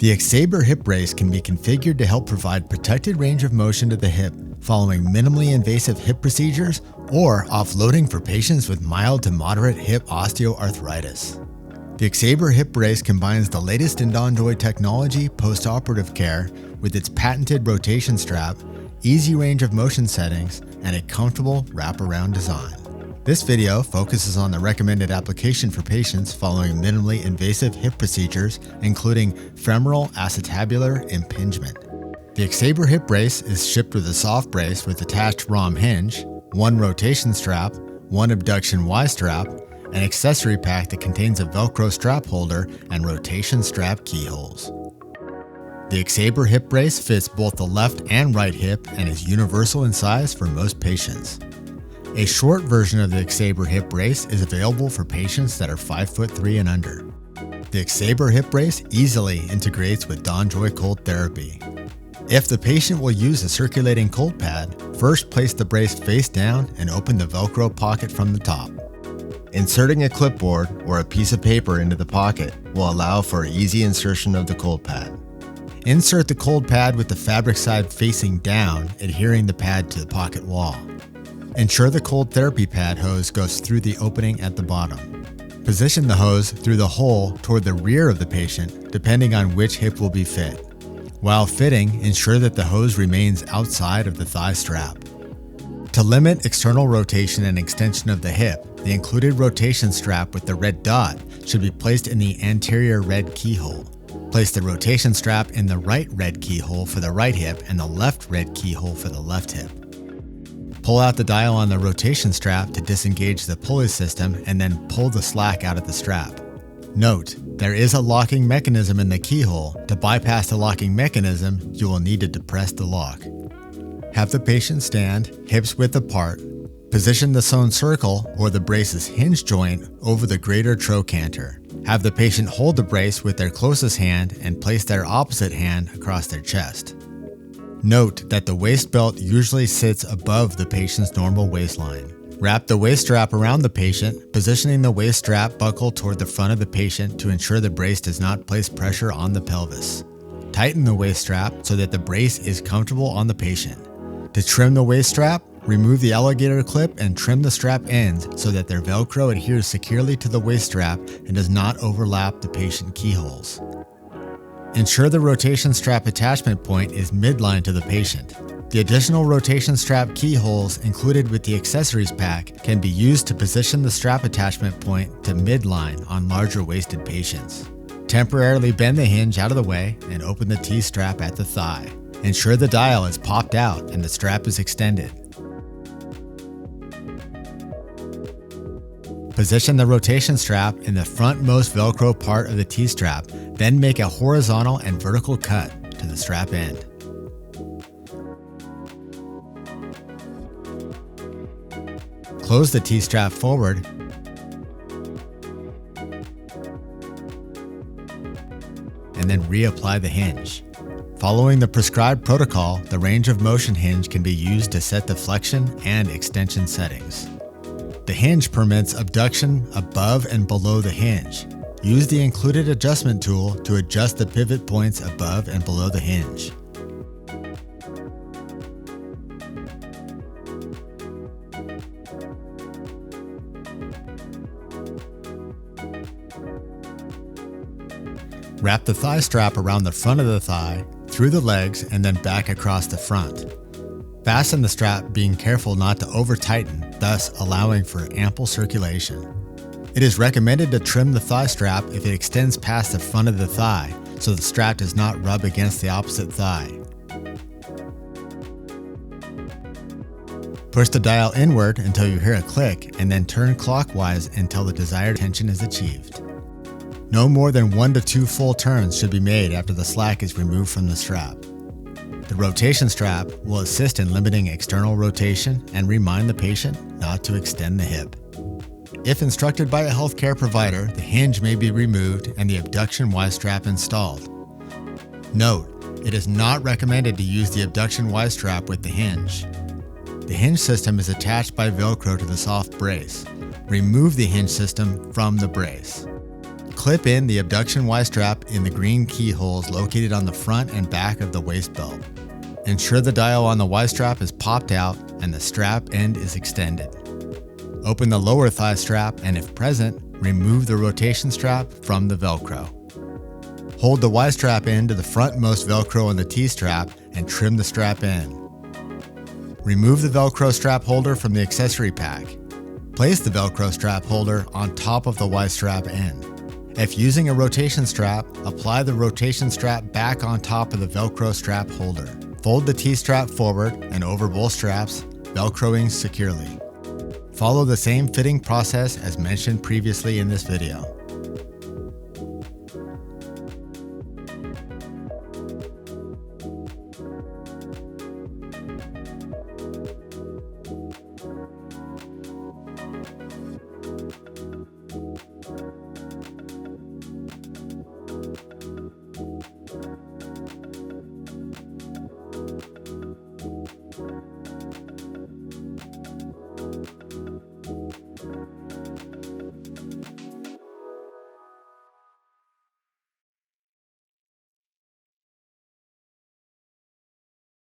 The EXCYABIR hip brace can be configured to help provide protected range of motion to the hip following minimally invasive hip procedures or offloading for patients with mild to moderate hip osteoarthritis. The EXCYABIR hip brace combines the latest in DonJoy technology post-operative care with its patented rotation strap, easy range of motion settings, and a comfortable wraparound design. This video focuses on the recommended application for patients following minimally invasive hip procedures, including femoral acetabular impingement. The EXCYABIR hip brace is shipped with a soft brace with attached ROM hinge, one rotation strap, one abduction Y strap, an accessory pack that contains a Velcro strap holder and rotation strap keyholes. The EXCYABIR hip brace fits both the left and right hip and is universal in size for most patients. A short version of the EXCYABIR hip brace is available for patients that are 5'3" and under. The EXCYABIR hip brace easily integrates with DonJoy cold therapy. If the patient will use a circulating cold pad, first place the brace face down and open the Velcro pocket from the top. Inserting a clipboard or a piece of paper into the pocket will allow for easy insertion of the cold pad. Insert the cold pad with the fabric side facing down, adhering the pad to the pocket wall. Ensure the cold therapy pad hose goes through the opening at the bottom. Position the hose through the hole toward the rear of the patient, depending on which hip will be fit. While fitting, ensure that the hose remains outside of the thigh strap. To limit external rotation and extension of the hip, the included rotation strap with the red dot should be placed in the anterior red keyhole. Place the rotation strap in the right red keyhole for the right hip and the left red keyhole for the left hip. Pull out the dial on the rotation strap to disengage the pulley system and then pull the slack out of the strap. Note, there is a locking mechanism in the keyhole. To bypass the locking mechanism, you will need to depress the lock. Have the patient stand, hips width apart. Position the sewn circle or the brace's hinge joint over the greater trochanter. Have the patient hold the brace with their closest hand and place their opposite hand across their chest. Note that the waist belt usually sits above the patient's normal waistline. Wrap the waist strap around the patient, positioning the waist strap buckle toward the front of the patient to ensure the brace does not place pressure on the pelvis. Tighten the waist strap so that the brace is comfortable on the patient. To trim the waist strap, remove the alligator clip and trim the strap ends so that their Velcro adheres securely to the waist strap and does not overlap the patient keyholes. Ensure the rotation strap attachment point is midline to the patient. The additional rotation strap keyholes included with the accessories pack can be used to position the strap attachment point to midline on larger waisted patients. Temporarily bend the hinge out of the way and open the T-strap at the thigh. Ensure the dial is popped out and the strap is extended. Position the rotation strap in the frontmost Velcro part of the T-strap, then make a horizontal and vertical cut to the strap end. Close the T-strap forward and then reapply the hinge. Following the prescribed protocol, the range of motion hinge can be used to set the flexion and extension settings. The hinge permits abduction above and below the hinge. Use the included adjustment tool to adjust the pivot points above and below the hinge. Wrap the thigh strap around the front of the thigh, through the legs, and then back across the front. Fasten the strap, being careful not to over-tighten, thus allowing for ample circulation. It is recommended to trim the thigh strap if it extends past the front of the thigh, so the strap does not rub against the opposite thigh. Push the dial inward until you hear a click, and then turn clockwise until the desired tension is achieved. No more than 1 to 2 full turns should be made after the slack is removed from the strap. The rotation strap will assist in limiting external rotation and remind the patient not to extend the hip. If instructed by a healthcare provider, the hinge may be removed and the abduction Y strap installed. Note, it is not recommended to use the abduction Y strap with the hinge. The hinge system is attached by Velcro to the soft brace. Remove the hinge system from the brace. Clip in the abduction Y-strap in the green keyholes located on the front and back of the waist belt. Ensure the dial on the Y-strap is popped out and the strap end is extended. Open the lower thigh strap and, if present, remove the rotation strap from the Velcro. Hold the Y-strap end to the frontmost Velcro on the T-strap and trim the strap in. Remove the Velcro strap holder from the accessory pack. Place the Velcro strap holder on top of the Y-strap end. If using a rotation strap, apply the rotation strap back on top of the Velcro strap holder. Fold the T-strap forward and over both straps, Velcroing securely. Follow the same fitting process as mentioned previously in this video.